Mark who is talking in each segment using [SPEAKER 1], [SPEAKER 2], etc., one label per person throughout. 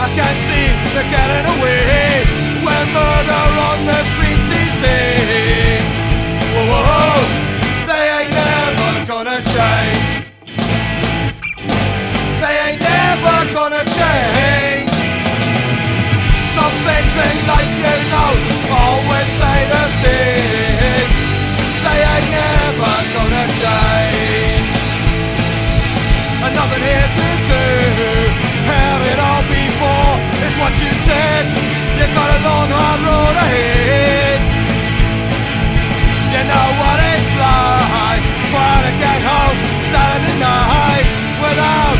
[SPEAKER 1] I can't seem to get it away. When murder on the streets these days. Whoa, whoa, whoa. They ain't never gonna change. They ain't never gonna change. Some things in life, you know, always stay the same. They ain't never gonna change. And nothing here to do. Heard it all before, is what you said. You got a long hard road ahead. You know what it's like, trying to get home Saturday night without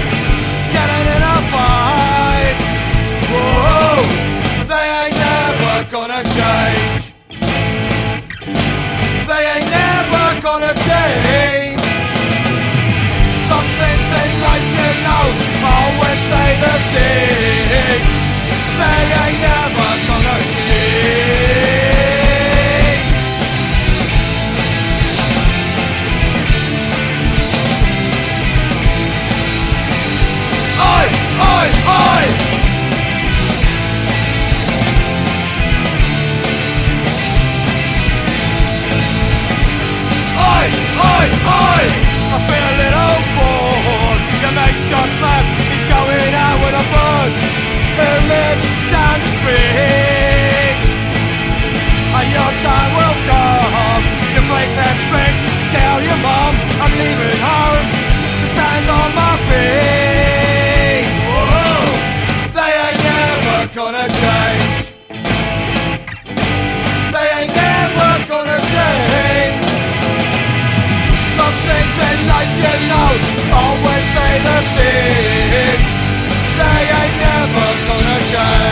[SPEAKER 1] getting in a fight. Whoa, they ain't never gonna change. They ain't never gonna change. Some things in life, you know, always stay the same. They ain't never gonna change. Oi, oi, oi! Oi, oi, oi! I feel a little bored. Your mate's just left, he's going out with a bud who lives down the street. And your time will come. You break them strings, tell your mum I'm leaving home to stand on my feet. Whoa. They ain't never gonna change. They ain't never gonna change. Some things in life, you know, always stay the same. They ain't never gonna change.